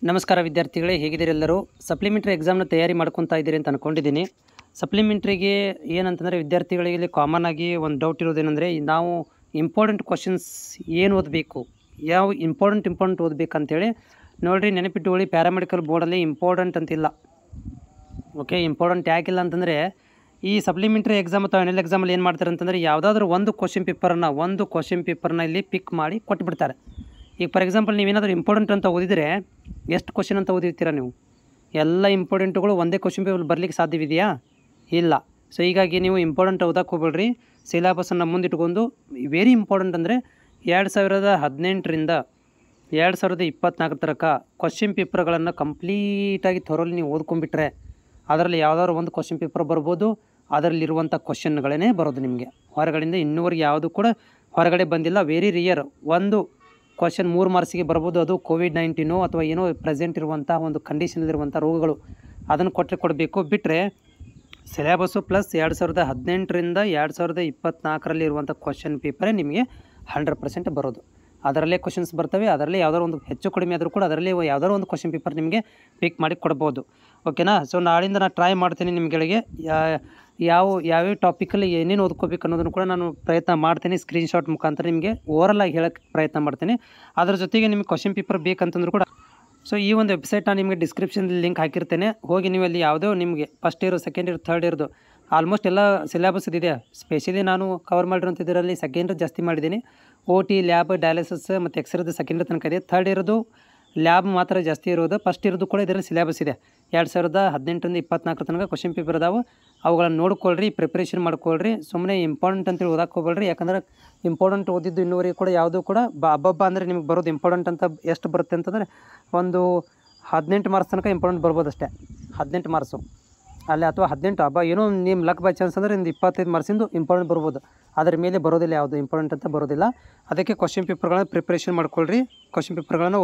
ನಮಸ್ಕಾರ ವಿದ್ಯಾರ್ಥಿಗಳೇ, ಹೇಗಿದ್ದೀರಿ ಎಲ್ಲರೂ? ಸಪ್ಲಿಮೆಂಟ್ರಿ ಎಕ್ಸಾಮ್ನ ತಯಾರಿ ಮಾಡ್ಕೊತಾ ಇದ್ದೀರಿ ಅಂತ ಅಂದ್ಕೊಂಡಿದ್ದೀನಿ. ಸಪ್ಲಿಮೆಂಟ್ರಿಗೆ ಏನಂತಂದರೆ ವಿದ್ಯಾರ್ಥಿಗಳಿಗೆ ಇಲ್ಲಿ ಕಾಮನ್ ಆಗಿ ಒಂದು ಡೌಟ್ ಇರೋದೇನೆಂದರೆ, ನಾವು ಇಂಪಾರ್ಟೆಂಟ್ ಕ್ವಶನ್ಸ್ ಏನು ಓದಬೇಕು, ಯಾವ ಇಂಪಾರ್ಟೆಂಟ್ ಓದಬೇಕಂತೇಳಿ ನೋಡಿರಿ. ನೆನಪಿಟ್ಟುಕೊಳ್ಳಿ, ಪ್ಯಾರಾಮೆಡಿಕಲ್ ಬೋರ್ಡಲ್ಲಿ ಇಂಪಾರ್ಟೆಂಟ್ ಅಂತಿಲ್ಲ. ಓಕೆ, ಇಂಪಾರ್ಟೆಂಟ್ ಯಾಕಿಲ್ಲ ಅಂತಂದರೆ, ಈ ಸಪ್ಲಿಮೆಂಟ್ರಿ ಎಕ್ಸಾಮ್ ಅಥವಾ ಎನ್ ಎಲ್ ಎಕ್ಸಾಮಲ್ಲಿ ಏನು ಮಾಡ್ತಾರೆ ಅಂತಂದರೆ, ಯಾವುದಾದ್ರೂ ಒಂದು ಕ್ವಶನ್ ಪೇಪರ್ನ ಇಲ್ಲಿ ಪಿಕ್ ಮಾಡಿ ಕೊಟ್ಬಿಡ್ತಾರೆ. ಈಗ ಫಾರ್ ಎಕ್ಸಾಂಪಲ್ ನೀವೇನಾದರೂ ಇಂಪಾರ್ಟೆಂಟ್ ಅಂತ ಓದಿದರೆ ಎಷ್ಟು ಕ್ವಶನ್ ಅಂತ ಓದಿರ್ತೀರ ನೀವು? ಎಲ್ಲ ಇಂಪಾರ್ಟೆಂಟುಗಳು ಒಂದೇ ಕ್ವಶನ್ ಪೇಪರ್ ಬರಲಿಕ್ಕೆ ಸಾಧ್ಯವಿದೆಯಾ? ಇಲ್ಲ. ಸೊ ಹೀಗಾಗಿ ನೀವು ಇಂಪಾರ್ಟೆಂಟ್ ಓದಕ್ಕೆ ಹೋಗ್ಬೇಡ್ರಿ. ಸಿಲೆಬಸನ್ನು ಮುಂದಿಟ್ಕೊಂಡು ವೆರಿ ಇಂಪಾರ್ಟೆಂಟ್ ಅಂದರೆ 2018ರಿಂದ 2024 ತನಕ ಕ್ವಶನ್ ಪೇಪರ್ಗಳನ್ನು ಕಂಪ್ಲೀಟಾಗಿ ಥೊರೋಲಿ ನೀವು ಓದ್ಕೊಂಡ್ಬಿಟ್ರೆ ಅದರಲ್ಲಿ ಯಾವುದಾದ್ರು ಒಂದು ಕ್ವಶನ್ ಪೇಪರ್ ಬರ್ಬೋದು. ಅದರಲ್ಲಿರುವಂಥ ಕ್ವಶನ್ಗಳೇ ಬರೋದು ನಿಮಗೆ. ಹೊರಗಡೆಯಿಂದ ಇನ್ನೂವರೆಗೆ ಯಾವುದು ಕೂಡ ಹೊರಗಡೆ ಬಂದಿಲ್ಲ. ವೆರಿ ರಿಯರ್ ಒಂದು ಕ್ವಶನ್ 3 ಮಾರ್ಕ್ಸಿಗೆ ಬರ್ಬೋದು. ಅದು ಕೋವಿಡ್-19 ಅಥವಾ ಏನೋ ಪ್ರೆಸೆಂಟ್ ಇರುವಂಥ ಒಂದು ಕಂಡೀಷನಲ್ಲಿರುವಂಥ ರೋಗಗಳು, ಅದನ್ನು ಕೊಡಬೇಕು. ಬಿಟ್ಟರೆ ಸಿಲೆಬಸ್ಸು ಪ್ಲಸ್ 2018ರಿಂದ 2024ರಲ್ಲಿ ಇರುವಂಥ ಕ್ವಶನ್ ಪೇಪರೇ ನಿಮಗೆ 100% ಬರೋದು. ಅದರಲ್ಲೇ ಕ್ವಶನ್ಸ್ ಬರ್ತವೆ. ಅದರಲ್ಲೇ ಯಾವುದಾದ್ರು ಒಂದು ಹೆಚ್ಚು ಕಡಿಮೆ ಆದರೂ ಕೂಡ ಅದರಲ್ಲೇ ಯಾವುದಾದ್ರು ಒಂದು ಕ್ವಶನ್ ಪೇಪರ್ ನಿಮಗೆ ಪಿಕ್ ಮಾಡಿ ಕೊಡ್ಬೋದು. ಓಕೆನಾ? ಸೊ ನಾಳಿಂದ ನಾನು ಟ್ರೈ ಮಾಡ್ತೀನಿ ನಿಮಗೆ ಯಾವ್ಯಾವ ಟಾಪಿಕಲ್ಲಿ ಏನೇನು ಓದ್ಕೋಬೇಕು ಅನ್ನೋದನ್ನು ಕೂಡ ನಾನು ಪ್ರಯತ್ನ ಮಾಡ್ತೀನಿ. ಸ್ಕ್ರೀನ್ಶಾಟ್ ಮುಖಾಂತರ ನಿಮಗೆ ಓವರಲ್ಲಾಗಿ ಹೇಳೋಕ್ಕೆ ಪ್ರಯತ್ನ ಮಾಡ್ತೀನಿ. ಅದರ ಜೊತೆಗೆ ನಿಮಗೆ ಕ್ವಶನ್ ಪೇಪರ್ ಬೇಕಂತಂದ್ರೂ ಕೂಡ ಸೊ ಈ ಒಂದು ವೆಬ್ಸೈಟ್ ನಾನು ನಿಮಗೆ ಡಿಸ್ಕ್ರಿಪ್ಷನಲ್ಲಿ ಲಿಂಕ್ ಹಾಕಿರ್ತೇನೆ. ಹೋಗಿ ನೀವು ಅಲ್ಲಿ ಯಾವುದೋ ನಿಮಗೆ first year, second year, third ಇಯರ್ದು ಆಲ್ಮೋಸ್ಟ್ ಎಲ್ಲ ಸಿಲೆಬಸ್ ಇದೆ. ಸ್ಪೆಷಲಿ ನಾನು ಕವರ್ ಮಾಡಿರೋಂಥ ಇದರಲ್ಲಿ ಸೆಕೆಂಡ್ ಇಯರ್ ಜಾಸ್ತಿ ಮಾಡಿದ್ದೀನಿ. OT, ಲ್ಯಾಬ್, ಡಯಾಲಿಸಿಸ್ ಮತ್ತು ಎಕ್ಸ್ರೇದು ಸೆಕೆಂಡ್ ತನಕ ಇದೆ. ಥರ್ಡ್ ಇಯರ್ದು ಲ್ಯಾಬ್ ಮಾತ್ರ ಜಾಸ್ತಿ ಇರೋದು. ಫಸ್ಟ್ ಇಯರ್ದು ಕೂಡ ಇದರಲ್ಲಿ ಸಿಲೆಬಸ್ ಇದೆ. 2018ರಿಂದ 24 ತನಕ ಕ್ವಶನ್ ಪೇಪರ್ ಅದಾವೆ. ಅವುಗಳನ್ನು ನೋಡ್ಕೊಳ್ರಿ, ಪ್ರಿಪ್ರೇಷನ್ ಮಾಡ್ಕೊಳ್ರಿ. ಸುಮ್ಮನೆ ಇಂಪಾರ್ಟೆಂಟ್ ಅಂತೇಳಿ ಓದಕ್ಕೆ ಹೋಗ್ಬೇಡ್ರಿ. ಯಾಕಂದ್ರೆ ಇಂಪಾರ್ಟೆಂಟ್ ಓದಿದ್ದು ಇನ್ನೂವರೆಗೆ ಕೂಡ ಯಾವುದೂ ಕೂಡ ಹಬ್ಬ ಅಂದರೆ ನಿಮ್ಗೆ ಬರೋದು ಇಂಪಾರ್ಟೆಂಟ್ ಅಂತ ಎಷ್ಟು ಬರುತ್ತೆ ಅಂತಂದರೆ ಒಂದು 18 ಮಾರ್ಕ್ಸ್ ತನಕ ಇಂಪಾರ್ಟೆಂಟ್ ಬರ್ಬೋದು ಅಷ್ಟೇ. 18 ಮಾರ್ಕ್ಸು ಅಲ್ಲೇ, ಅಥವಾ 18 ಹಬ್ಬ ಏನೋ ನಿಮ್ಮ ಲಕ್ ಬೈ ಚಾನ್ಸ್ ಅಂದರೆ ಒಂದು 25 ಮಾರ್ಕ್ಸಿಂದು ಇಂಪಾರ್ಟೆಂಟ್ ಬರ್ಬೋದು. ಅದರ ಮೇಲೆ ಬರೋದಿಲ್ಲ, ಯಾವುದು ಇಂಪಾರ್ಟೆಂಟ್ ಅಂತ ಬರೋದಿಲ್ಲ. ಅದಕ್ಕೆ ಕ್ವಶನ್ ಪೇಪರ್ಗಳನ್ನು ಪ್ರಿಪ್ರೇಷನ್ ಮಾಡ್ಕೊಳ್ರಿ. ಕ್ವಶನ್ ಪೇಪರ್ಗಳನ್ನು